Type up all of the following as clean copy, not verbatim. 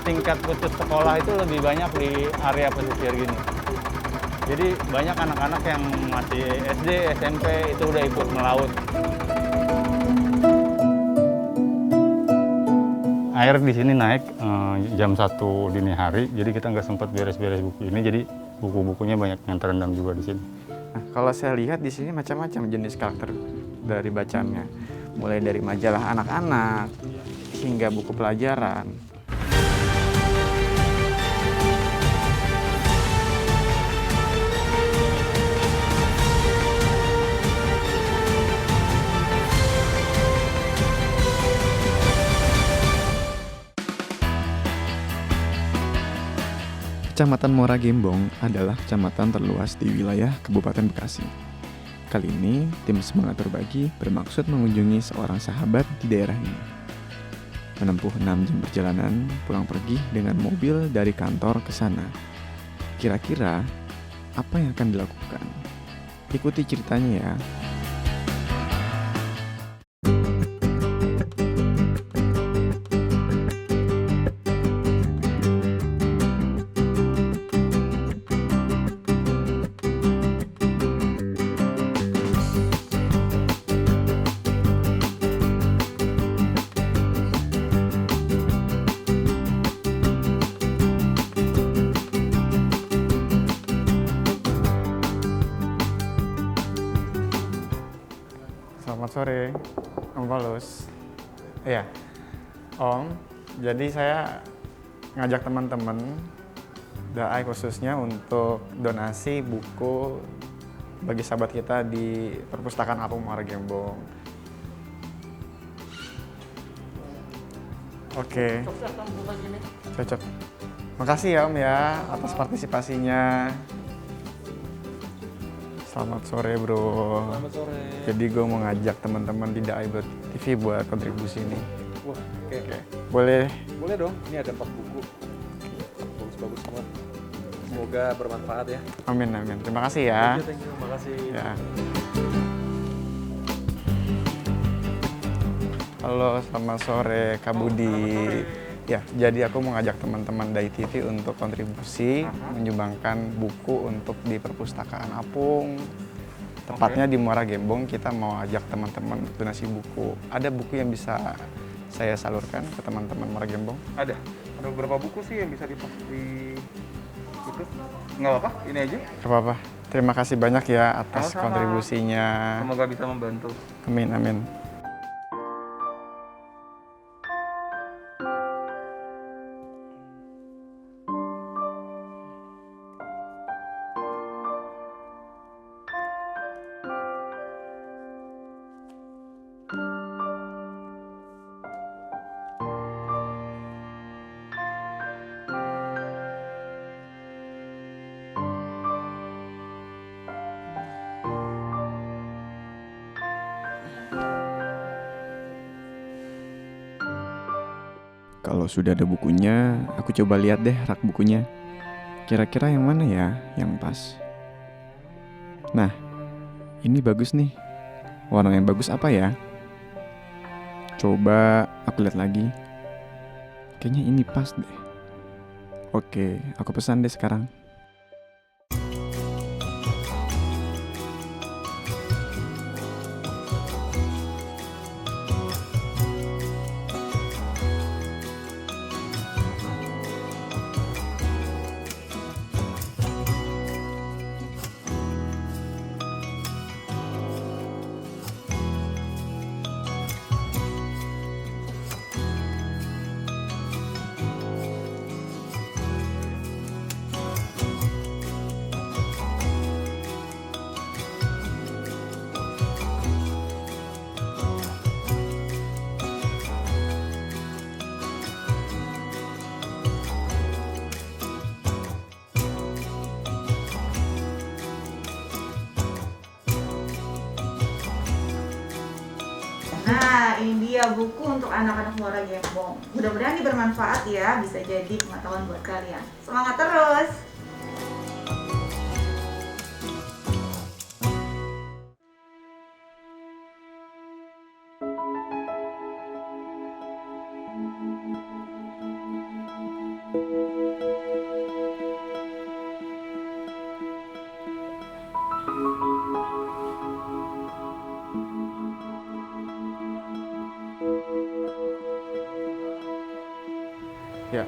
tingkat putus sekolah itu lebih banyak di area pesisir gini. Jadi banyak anak-anak yang masih SD, SMP itu udah ikut melaut. Air di sini naik jam 1 dini hari, jadi kita nggak sempat beres-beres buku ini, jadi buku-bukunya banyak yang terendam juga di sini. Nah, kalau saya lihat di sini macam-macam jenis karakter dari bacaannya, mulai dari majalah anak-anak hingga buku pelajaran. Kecamatan Muara Gembong adalah kecamatan terluas di wilayah Kabupaten Bekasi. Kali ini, tim Semangat Berbagi bermaksud mengunjungi seorang sahabat di daerah ini. Menempuh 6 jam perjalanan pulang pergi dengan mobil dari kantor ke sana. Kira-kira apa yang akan dilakukan? Ikuti ceritanya ya. Selamat sore, Om Paulus. Iya, Om. Jadi saya ngajak teman-teman DAI khususnya untuk donasi buku bagi sahabat kita di Perpustakaan Apung Muara Gembong. Oke. Cocok. Makasih ya Om ya atas partisipasinya. Selamat sore bro. Selamat sore. Jadi gue mau ngajak teman-teman di DAI TV buat kontribusi nih. Wah, oke. Boleh? Boleh dong. Ini ada 4 buku. Bagus-bagus semua. Semoga bermanfaat ya. Amin. Terima kasih ya. Thank you. Makasih. Ya. Halo, selamat sore Kak Budi. Ya, jadi aku mau ngajak teman-teman DAI TV untuk kontribusi menyumbangkan buku untuk di Perpustakaan Apung. Tepatnya di Muara Gembong, kita mau ajak teman-teman untuk donasi buku. Ada buku yang bisa saya salurkan ke teman-teman Muara Gembong? Ada beberapa buku sih yang bisa di itu. Nggak apa-apa, ini aja. Gak apa-apa. Terima kasih banyak ya atas Sama-sama. kontribusinya. Semoga bisa membantu. Amin. Kalau sudah ada bukunya, aku coba lihat deh rak bukunya. Kira-kira yang mana ya yang pas? Nah, ini bagus nih. Warna yang bagus apa ya? Coba aku lihat lagi. Kayaknya ini pas deh. Oke, aku pesan deh sekarang. Nah, ini dia buku untuk anak-anak Muara Gembong. Mudah-mudahan ini bermanfaat ya, bisa jadi pengetahuan buat kalian. Semangat terus! Ya,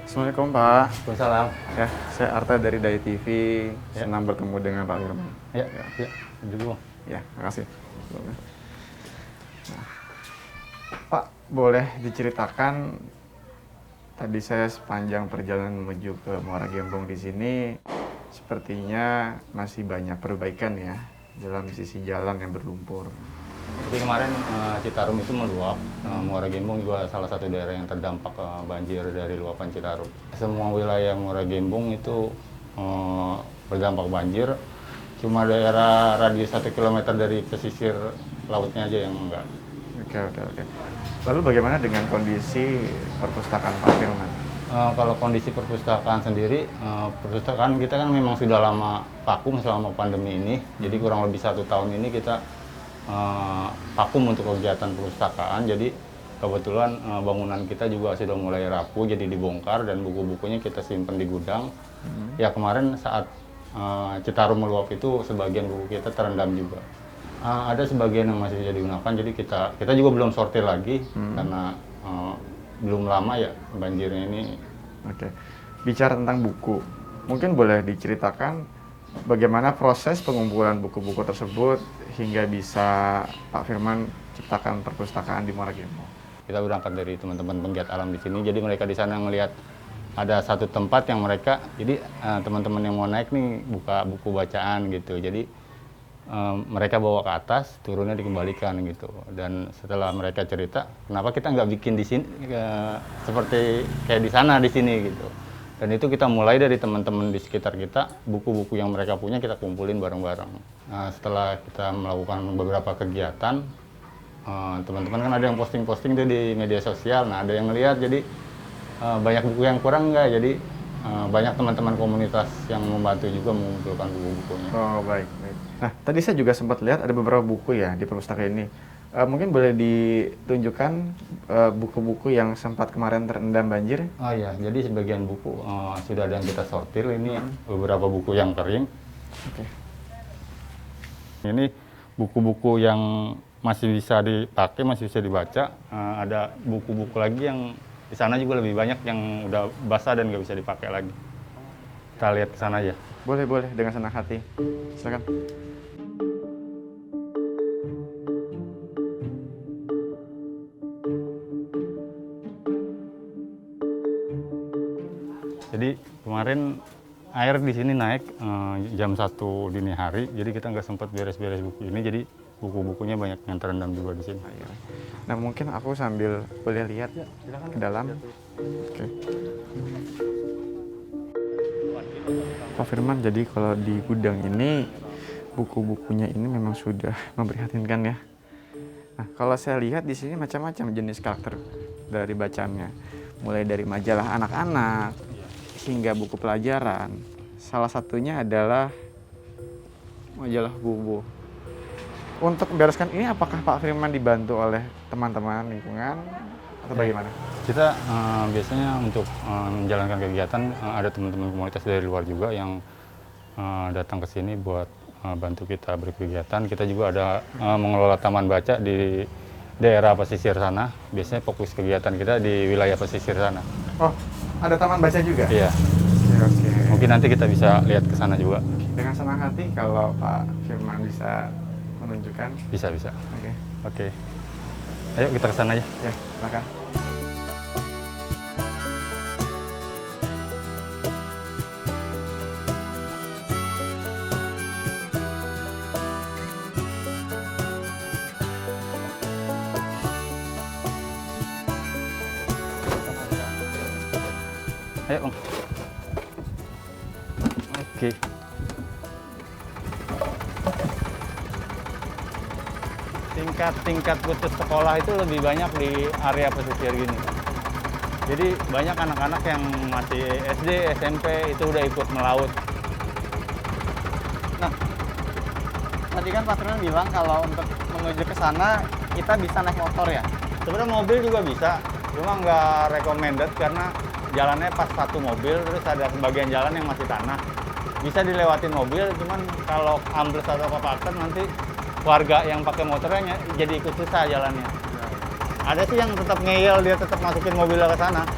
Assalamualaikum Pak. Waalaikumsalam. Ya, saya Arta dari Dai TV. Ya. Senang bertemu dengan Pak Firman. Ya, ya, dulu. Ya, makasih. Nah, Pak, boleh diceritakan tadi saya sepanjang perjalanan menuju ke Muara Gembong di sini sepertinya masih banyak perbaikan ya dalam sisi jalan yang berlumpur. Jadi kemarin Citarum itu meluap, Muara Gembong juga salah satu daerah yang terdampak banjir dari luapan Citarum. Semua wilayah Muara Gembong itu berdampak banjir, cuma daerah radius 1 km dari pesisir lautnya aja yang enggak. Oke. Lalu bagaimana dengan kondisi perpustakaan Pak Firman? Kalau kondisi perpustakaan sendiri, perpustakaan kita kan memang sudah lama vakum selama pandemi ini, jadi kurang lebih 1 tahun ini kita vakum untuk kegiatan perpustakaan. Jadi kebetulan bangunan kita juga sudah mulai rapuh, jadi dibongkar dan buku-bukunya kita simpan di gudang. Ya kemarin saat Citarum meluap itu sebagian buku kita terendam juga. Ada sebagian yang masih bisa digunakan, jadi kita juga belum sortir lagi karena belum lama ya banjirnya ini. Oke. Bicara tentang buku, mungkin boleh diceritakan bagaimana proses pengumpulan buku-buku tersebut hingga bisa Pak Firman ciptakan perpustakaan di Muara Gembong. Kita berangkat dari teman-teman penggiat alam di sini, jadi mereka di sana ngelihat ada satu tempat yang mereka, jadi teman-teman yang mau naik nih buka buku bacaan gitu, jadi mereka bawa ke atas, turunnya dikembalikan gitu. Dan setelah mereka cerita, kenapa kita nggak bikin di sini seperti kayak di sana di sini gitu. Dan itu kita mulai dari teman-teman di sekitar kita, buku-buku yang mereka punya kita kumpulin bareng-bareng. Nah, setelah kita melakukan beberapa kegiatan, teman-teman kan ada yang posting-posting tuh di media sosial, nah ada yang ngelihat, jadi banyak buku yang kurang nggak, jadi banyak teman-teman komunitas yang membantu juga mengumpulkan buku-bukunya. Oh, baik. Nah, tadi saya juga sempat lihat ada beberapa buku ya di perpustakaan ini. Mungkin boleh ditunjukkan buku-buku yang sempat kemarin terendam banjir? Oh iya, jadi sebagian buku sudah ada yang kita sortir, ini beberapa buku yang kering. Oke. Ini buku-buku yang masih bisa dipakai, masih bisa dibaca. Ada buku-buku lagi yang di sana juga lebih banyak yang udah basah dan nggak bisa dipakai lagi. Kita lihat ke sana aja. Boleh, dengan senang hati. Silakan. Jadi kemarin air di sini naik jam 1 dini hari, jadi kita nggak sempat beres-beres buku ini, jadi buku-bukunya banyak yang terendam juga di sini. Nah, mungkin aku sambil boleh lihat ke dalam. Oke. Pak Firman, jadi kalau di gudang ini buku-bukunya ini memang sudah memprihatinkan ya. Nah, kalau saya lihat di sini macam-macam jenis karakter dari bacaannya, mulai dari majalah anak-anak hingga buku pelajaran. Salah satunya adalah majalah Bubu. Untuk membereskan ini, apakah Pak Firman dibantu oleh teman-teman lingkungan atau bagaimana? Kita biasanya untuk menjalankan kegiatan ada teman-teman komunitas dari luar juga yang datang ke sini buat bantu kita berkegiatan. Kita juga ada mengelola taman baca di daerah pesisir sana. Biasanya fokus kegiatan kita di wilayah pesisir sana. Oh, ada taman baca juga? Iya. Oke. Mungkin nanti kita bisa lihat ke sana juga. Dengan senang hati kalau Pak Firman bisa menunjukkan. Bisa. Oke. Oke. Ayo kita ke sana aja. Ya, silakan. Ayo, Bang. Oke. Tingkat putus sekolah itu lebih banyak di area pesisir gini. Jadi banyak anak-anak yang masih SD, SMP itu udah ikut melaut. Nah, tadi kan Pak Firman bilang kalau untuk menuju ke sana kita bisa naik motor ya? Sebenarnya mobil juga bisa, cuma nggak recommended karena jalannya pas satu mobil, terus ada sebagian jalan yang masih tanah. bisa dilewatin mobil, cuman kalau ambles atau kepakan nanti warga yang pakai motornya jadi ikut susah jalannya. Ada sih yang tetap ngeyel, dia tetap masukin mobilnya ke sana.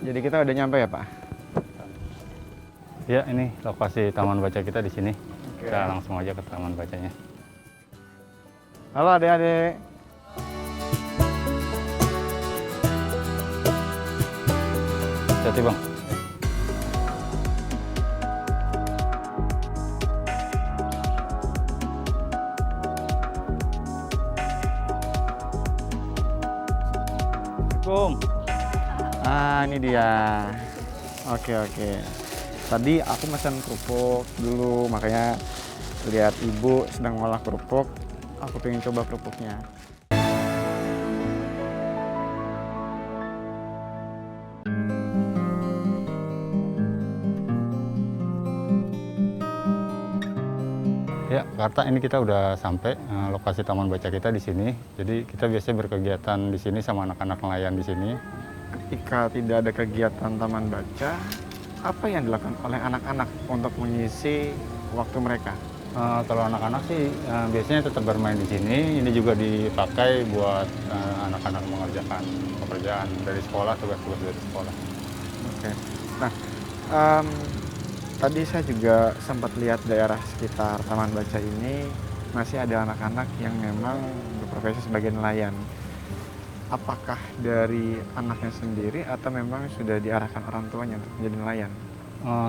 Jadi kita udah nyampe ya Pak? Ya, ini lokasi taman baca kita di sini. Oke. Kita langsung aja ke taman bacanya. Halo adik-adik. Hati Bang. Assalamualaikum. Ah, ini dia. Oke. Tadi aku pesan kerupuk dulu, makanya lihat ibu sedang ngolah kerupuk, aku pengen coba kerupuknya. Ya, Karta, ini kita udah sampai lokasi taman baca kita di sini. Jadi kita biasanya berkegiatan di sini sama anak-anak nelayan di sini. Ketika tidak ada kegiatan taman baca, apa yang dilakukan oleh anak-anak untuk mengisi waktu mereka? Kalau anak-anak sih biasanya tetap bermain di sini. Ini juga dipakai buat anak-anak mengerjakan pekerjaan dari sekolah, tugas-tugas dari sekolah. Oke. Nah, tadi saya juga sempat lihat daerah sekitar taman baca ini masih ada anak-anak yang memang berprofesi sebagai nelayan. Apakah dari anaknya sendiri atau memang sudah diarahkan orang tuanya untuk menjadi nelayan?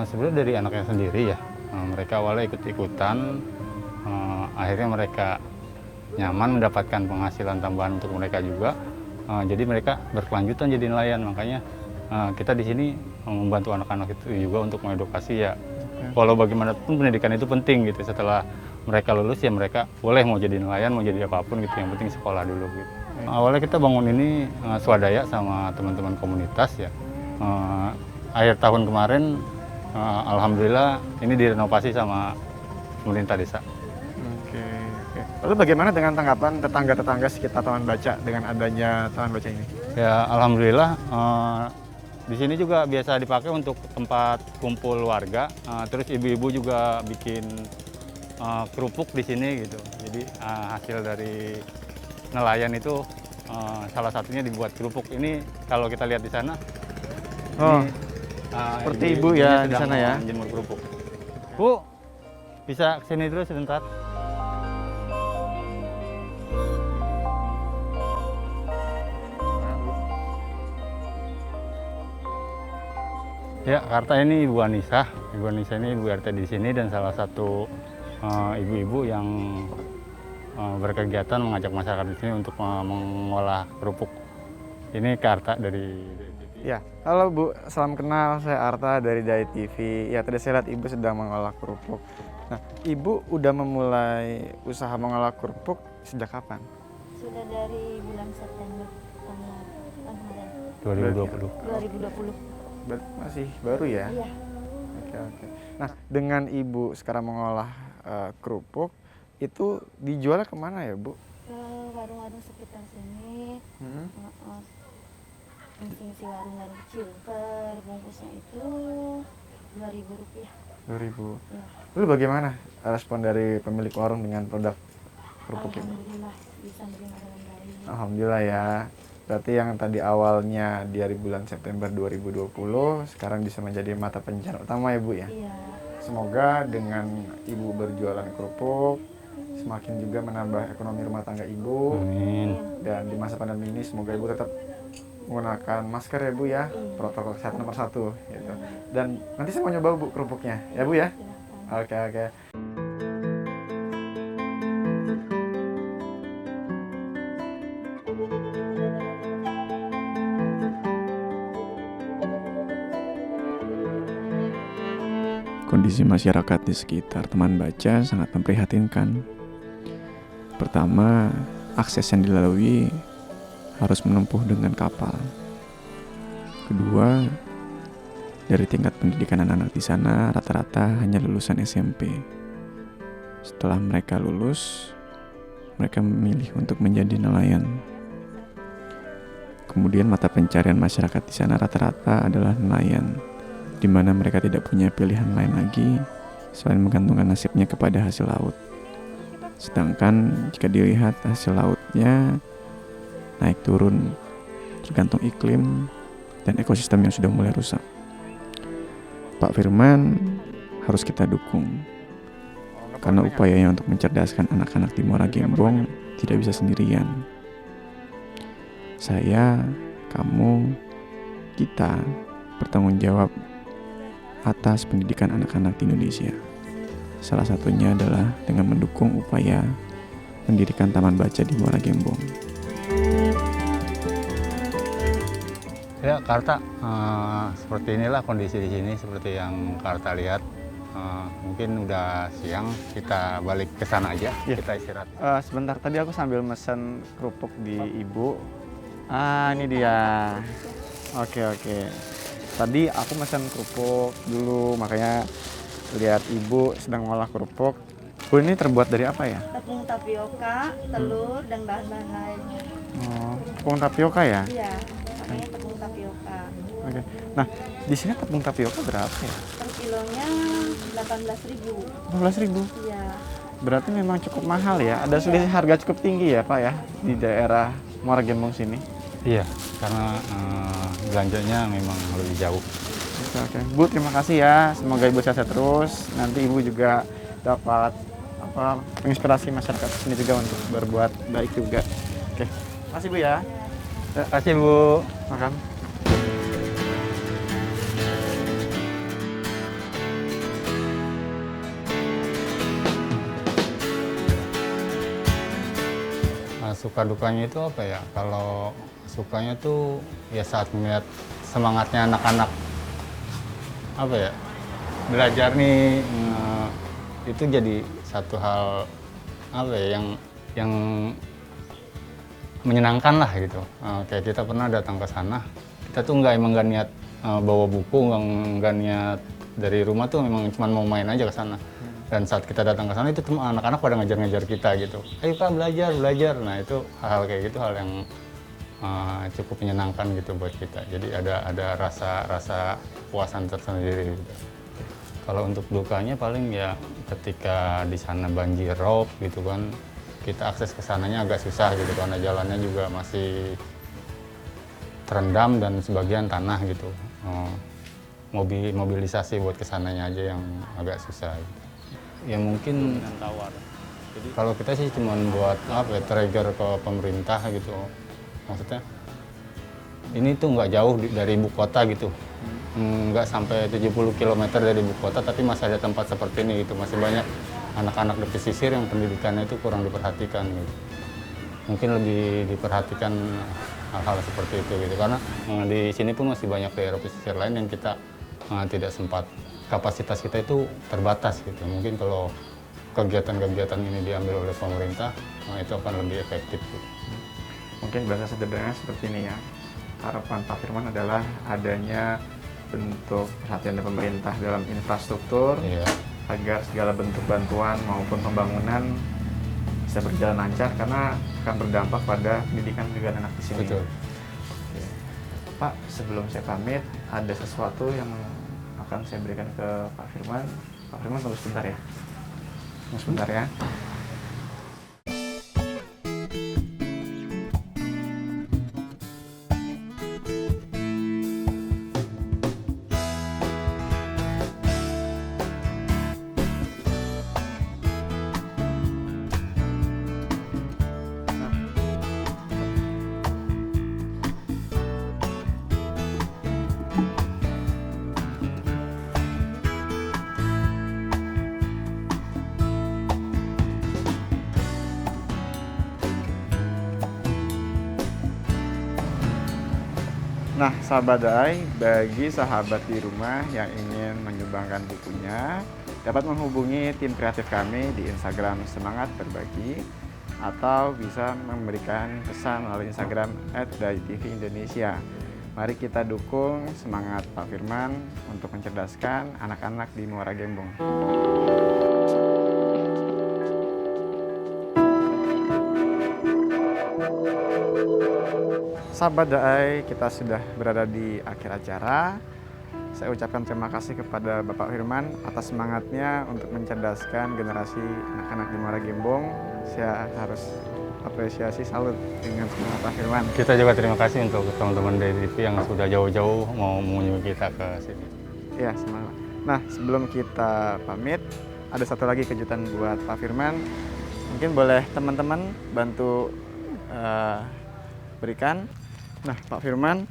Sebenarnya dari anaknya sendiri ya. Mereka awalnya ikut-ikutan, akhirnya mereka nyaman mendapatkan penghasilan tambahan untuk mereka juga. Jadi mereka berkelanjutan jadi nelayan. Makanya kita di sini membantu anak-anak itu juga untuk mengedukasi ya. Walau bagaimanapun pendidikan itu penting gitu. Setelah mereka lulus ya mereka boleh mau jadi nelayan, mau jadi apapun gitu. Yang penting sekolah dulu gitu. Awalnya kita bangun ini swadaya sama teman-teman komunitas ya. Akhir tahun kemarin alhamdulillah ini direnovasi sama pemerintah desa. Oke. Lalu bagaimana dengan tanggapan tetangga-tetangga sekitar taman baca dengan adanya taman baca ini? Ya alhamdulillah di sini juga biasa dipakai untuk tempat kumpul warga. Terus ibu-ibu juga bikin kerupuk di sini gitu. Jadi hasil dari nelayan itu salah satunya dibuat kerupuk. Ini kalau kita lihat di sana. Oh, ini, seperti ibu ya di sana ya. Menjemur kerupuk. Bu, bisa kesini dulu sebentar. Ya, Karta ini Ibu Anissa. Ibu Anissa ini Ibu RT di sini dan salah satu ibu-ibu yang berkegiatan mengajak masyarakat di sini untuk mengolah kerupuk. Ini Karta dari TV. Ya, halo Bu, salam kenal. Saya Arta dari Dai TV. Ya, tadi saya lihat Ibu sedang mengolah kerupuk. Nah, Ibu udah memulai usaha mengolah kerupuk sejak kapan? Sudah dari bulan September tahun kemarin, 2020. 2020. Masih baru ya? Iya. Oke. Nah, dengan Ibu sekarang mengolah kerupuk, itu dijualnya kemana ya, Bu? Ke warung-warung sekitar sini, fungsi warung-warung kecil. Per bungkusnya itu Rp2.000. 2.000. Ya. Lalu bagaimana respon dari pemilik warung dengan produk kerupuk ini? Alhamdulillah bisa menerima dengan baik. Alhamdulillah ya. Berarti yang tadi awalnya dari bulan September 2020 sekarang bisa menjadi mata pencaharian utama ya Bu ya. Iya. Semoga dengan Ibu berjualan kerupuk semakin juga menambah ekonomi rumah tangga Ibu. Amin. Dan di masa pandemi ini semoga Ibu tetap menggunakan masker ya Bu ya. Protokol kesehatan nomor 1 gitu. Dan nanti saya mau nyoba Bu kerupuknya ya Bu ya. Silakan. Oke. Kondisi masyarakat di sekitar taman baca sangat memprihatinkan. Pertama, akses yang dilalui harus menempuh dengan kapal. Kedua, Dari tingkat pendidikan anak-anak di sana rata-rata hanya lulusan SMP. Setelah mereka lulus, mereka memilih untuk menjadi nelayan. Kemudian mata pencarian masyarakat di sana rata-rata adalah nelayan, di mana mereka tidak punya pilihan lain lagi selain menggantungkan nasibnya kepada hasil laut. Sedangkan jika dilihat hasil lautnya naik turun tergantung iklim dan ekosistem yang sudah mulai rusak. Pak Firman harus kita dukung karena upayanya untuk mencerdaskan anak-anak di Muara Gembong tidak bisa sendirian. Saya, kamu, kita bertanggung jawab atas pendidikan anak-anak di Indonesia. Salah satunya adalah dengan mendukung upaya mendirikan taman baca di Muara Gembong. Ya, Karta, seperti inilah kondisi di sini, seperti yang Karta lihat. Mungkin udah siang, kita balik ke sana aja, kita istirahat. Sebentar, tadi aku sambil mesen kerupuk di ibu. Ini dia. Oke. Tadi aku mesen kerupuk dulu, makanya lihat ibu sedang ngolah kerupuk. Bu, ini terbuat dari apa ya? Tepung tapioka, telur, dan bahan-bahan lainnya. Oh, tepung tapioka ya? Iya, namanya tepung tapioka. Oke. Nah, di sini tepung tapioka berapa ya? Per kilonya 18.000. 12.000. Iya. Berarti memang cukup mahal ya? Ada selisih harga cukup tinggi ya Pak ya? Di daerah Muara Gembong sini? Iya, karena belanjanya memang lebih jauh. Oke. Bu, terima kasih ya. Semoga Ibu sehat terus. Nanti Ibu juga dapat menginspirasi masyarakat sini juga untuk berbuat baik juga. Oke. Makasih Bu ya. Terima kasih, Bu. Makan. Suka dukanya itu apa ya? Kalau sukanya tuh ya saat melihat semangatnya anak-anak apa ya, belajar nih, itu jadi satu hal apa ya, yang menyenangkan lah gitu. Kayak kita pernah datang ke sana, kita tuh nggak niat bawa buku, nggak niat dari rumah tuh, memang cuma mau main aja ke sana. Dan saat kita datang ke sana itu anak-anak pada ngejar-ngejar kita gitu. Ayo Kak, belajar. Nah itu hal kayak gitu, hal yang cukup menyenangkan gitu buat kita. Jadi ada rasa puasan tersendiri gitu. Kalau untuk dukanya paling ya ketika di sana banjir rob gitu kan, kita akses ke sananya agak susah gitu karena jalannya juga masih terendam dan sebagian tanah gitu. Mobilisasi buat kesananya aja yang agak susah gitu. Ya mungkin kalau kita sih cuma buat trigger ke pemerintah gitu, maksudnya ini tuh nggak jauh dari ibu kota gitu, nggak sampai 70 km dari ibu kota, tapi masih ada tempat seperti ini gitu, masih banyak anak-anak di pesisir yang pendidikannya itu kurang diperhatikan gitu. Mungkin lebih diperhatikan hal-hal seperti itu gitu, karena di sini pun masih banyak daerah pesisir lain yang kita tidak sempat, kapasitas kita itu terbatas gitu. Mungkin kalau kegiatan-kegiatan ini diambil oleh pemerintah, itu akan lebih efektif gitu. Mungkin bahasa sederhananya seperti ini ya. Harapan Pak Firman adalah adanya bentuk perhatian dari pemerintah dalam infrastruktur, agar segala bentuk bantuan maupun pembangunan bisa berjalan lancar, karena akan berdampak pada pendidikan juga anak di sini. Betul. Oke. Pak, sebelum saya pamit, ada sesuatu yang akan saya berikan ke Pak Firman. Pak Firman tunggu sebentar ya. Tunggu sebentar ya. Nah, sahabat Dai, bagi sahabat di rumah yang ingin menyumbangkan bukunya, dapat menghubungi tim kreatif kami di Instagram Semangat Berbagi, atau bisa memberikan pesan melalui Instagram @daitv Indonesia. Mari kita dukung semangat Pak Firman untuk mencerdaskan anak-anak di Muara Gembong. Sahabat Daai, kita sudah berada di akhir acara. Saya ucapkan terima kasih kepada Bapak Firman atas semangatnya untuk mencerdaskan generasi anak-anak di Muara Gembong. Saya harus apresiasi, salut dengan semangat Pak Firman. Kita juga terima kasih untuk teman-teman dari TV yang sudah jauh-jauh mau mengunjungi kita ke sini. Ya, semangat. Nah, sebelum kita pamit, ada satu lagi kejutan buat Pak Firman. Mungkin boleh teman-teman bantu berikan. Nah, Pak Firman,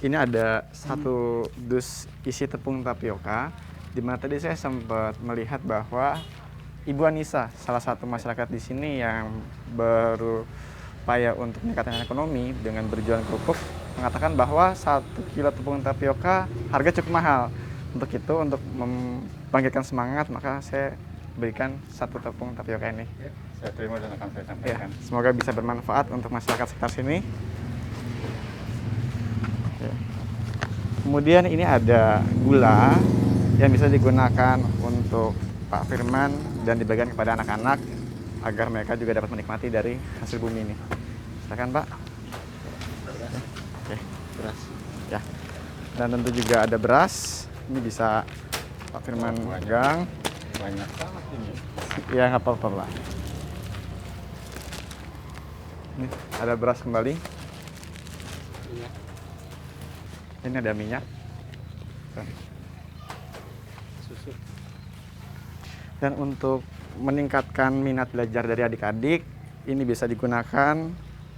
ini ada satu dus isi tepung tapioka, di mana tadi saya sempat melihat bahwa Ibu Anissa, salah satu masyarakat di sini yang berupaya untuk meningkatkan ekonomi dengan berjualan kerupuk, mengatakan bahwa 1 kilo tepung tapioka harga cukup mahal. Untuk itu, untuk membangkitkan semangat, maka saya berikan 1 tepung tapioka ini. Saya terima dan akan saya Ya, sampaikan. semoga bisa bermanfaat untuk masyarakat sekitar sini. Ya. Kemudian ini ada gula yang bisa digunakan untuk Pak Firman dan dibagikan kepada anak-anak agar mereka juga dapat menikmati dari hasil bumi ini. Silakan, Pak. Oke, beras. Ya. Dan tentu juga ada beras. Ini bisa Pak Firman pegang. Banyak banget ini. Ya, nggak apa-apa, Pak. Ini ada beras kembali. Ini ada minyak. Susu. Dan untuk meningkatkan minat belajar dari adik-adik, ini bisa digunakan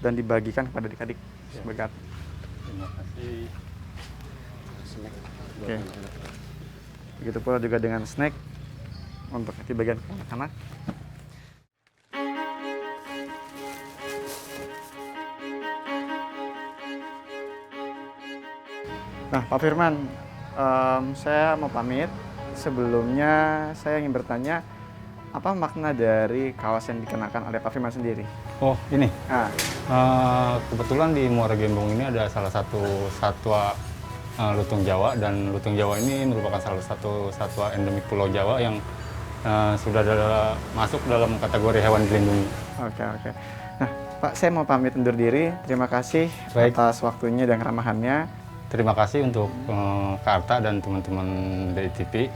dan dibagikan kepada adik-adik sebagai. Terima kasih. Oke. Begitu pula juga dengan snack untuk dibagikan ke anak-anak. Nah, Pak Firman, saya mau pamit. Sebelumnya saya ingin bertanya, apa makna dari kaos yang dikenakan oleh Pak Firman sendiri? Oh, ini. Nah, Kebetulan di Muara Gembong ini ada salah satu satwa lutung Jawa, dan lutung Jawa ini merupakan salah satu satwa endemik Pulau Jawa yang sudah masuk dalam kategori hewan dilindungi. oke. Nah, Pak, saya mau pamit undur diri. Terima kasih Baik. atas waktunya dan keramahannya. Terima kasih untuk Kak Arta dan teman-teman dari TV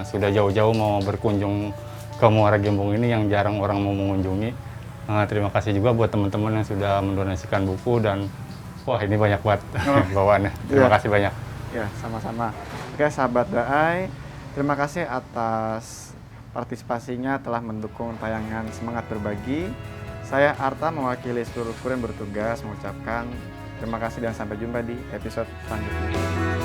sudah jauh-jauh mau berkunjung ke Muara Gembong ini yang jarang orang mau mengunjungi. Terima kasih juga buat teman-teman yang sudah mendonasikan buku, dan wah, ini banyak banget bawaannya. Terima Iya. kasih banyak. Ya, sama-sama. Oke, sahabat Daai, terima kasih atas partisipasinya telah mendukung tayangan Semangat Berbagi. Saya Arta mewakili seluruh kru yang bertugas mengucapkan terima kasih dan sampai jumpa di episode selanjutnya.